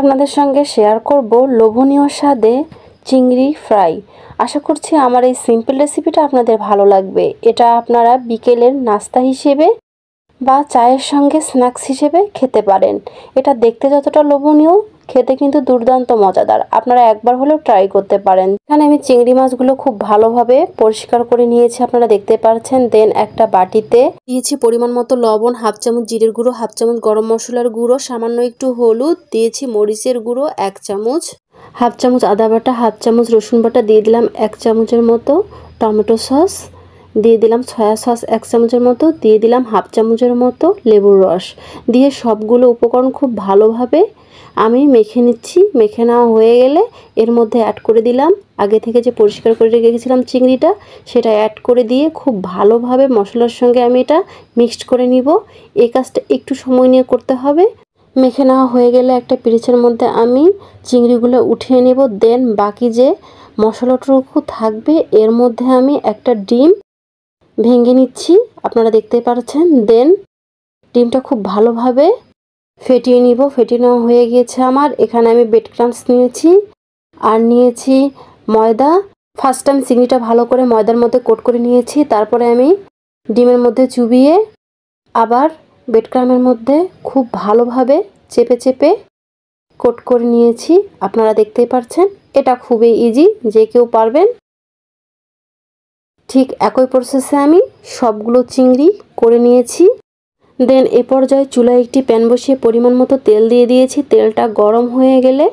আপনাদের সঙ্গে শেয়ার করব লোভনীয় স্বাদে চিংড়ি ফ্রাই। আশা করছি আমার এই সিম্পল রেসিপিটা আপনাদের ভালো লাগবে। এটা আপনারা বিকেলের নাস্তা হিসেবে বা চায়ের সঙ্গে স্ন্যাক্স হিসেবে খেতে পারেন। এটা দেখতে যতটা লোভনীয়, খেতে কিন্তু দুর্দান্ত মজাদার। আপনারা একবার হলেও ট্রাই করতে পারেন। এখানে আমি চিংড়ি মাছগুলো খুব ভালোভাবে পরিষ্কার করে নিয়েছি, আপনারা দেখতে পাচ্ছেন। দেন একটা বাটিতে দিয়েছি পরিমাণ মতো লবণ, হাফ চামচ জিরের গুঁড়ো, হাফ চামচ গরম মশলার গুঁড়ো, সামান্য একটু হলুদ দিয়েছি, মরিচের গুঁড়ো 1 চামচ, হাফ চামচ আদা বাটা, হাফ চামচ রসুন বাটা দিয়ে দিলাম 1 চামচের মতো, টমেটো সস দিয়ে দিলাম, সয়া সস 1 চামচের মতো দিয়ে দিলাম, হাফ চামচের মতো লেবুর রস দিয়ে সবগুলো উপকরণ খুব ভালোভাবে আমি মেখে নিচ্ছি। মেখে নেওয়া হয়ে গেলে এর মধ্যে অ্যাড করে দিলাম আগে থেকে যে পরিষ্কার করে রেখেছিলাম চিংড়িটা, সেটা অ্যাড করে দিয়ে খুব ভালোভাবে মশলার সঙ্গে আমি এটা মিক্সড করে নিব। এই কাজটা একটু সময় নিয়ে করতে হবে। মেখে নেওয়া হয়ে গেলে একটা পিরিচের মধ্যে আমি চিংড়িগুলো উঠিয়ে নেব। দেন বাকি যে মশলাটুকু থাকবে এর মধ্যে আমি একটা ডিম ভেঙে নিচ্ছি, আপনারা দেখতে পাচ্ছেন। দেন ডিমটা খুব ভালোভাবে ফেটিয়ে নিব। ফেটিয়ে নেওয়া হয়ে গিয়েছে আমার। এখানে আমি ব্রেড ক্রাম্বস নিয়েছি আর নিয়েছি ময়দা। ফার্স্ট টাইম চিংড়িটা ভালো করে ময়দার মধ্যে কোট করে নিয়েছি, তারপরে আমি ডিমের মধ্যে চুবিয়ে আবার ব্রেড ক্রাম্বের মধ্যে খুব ভালোভাবে চেপে চেপে কোট করে নিয়েছি, আপনারা দেখতেই পাচ্ছেন। এটা খুবই ইজি, যে কেউ পারবেন। ঠিক একই প্রসেসে আমি সবগুলো চিংড়ি করে নিয়েছি। দেন এ পর্যায়ে চুলায় একটি প্যান বসিয়ে পরিমাণ মতো তেল দিয়ে দিয়েছি। তেলটা গরম হয়ে গেলে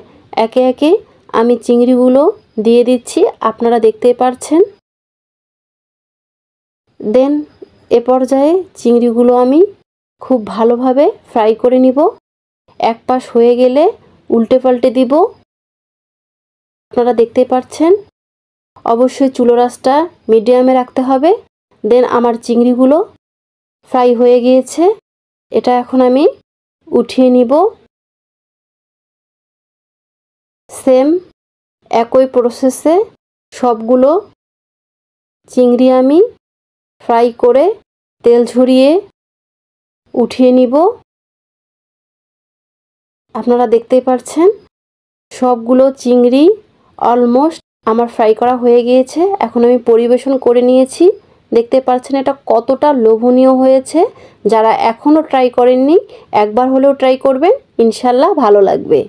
একে একে আমি চিংড়িগুলো দিয়ে দিচ্ছি, আপনারা দেখতেই পাচ্ছেন। দেন এ পর্যায়ে চিংড়িগুলো আমি খুব ভালোভাবে ফ্রাই করে নিব। এক পাশ হয়ে গেলে উল্টে পাল্টে দিব, আপনারা দেখতেই পাচ্ছেন। অবশ্যই চুলার আঁচটা মিডিয়ামে রাখতে হবে। দেন আমার চিংড়িগুলো ফ্রাই হয়ে গিয়েছে, এটা এখন আমি উঠিয়ে নিব। সেম একই প্রসেসে সবগুলো চিংড়ি আমি ফ্রাই করে তেল ঝরিয়ে উঠিয়ে নিব, আপনারা দেখতেই পাচ্ছেন। সবগুলো চিংড়ি অলমোস্ট আমার ফ্রাই করা হয়ে গিয়েছে। এখন আমি পরিবেশন করে নিয়েছি, দেখতে পাচ্ছেন এটা কতটা লোভনীয় হয়েছে। যারা এখনও ট্রাই করেননি একবার হলেও ট্রাই করবেন, ইনশাল্লাহ ভালো লাগবে।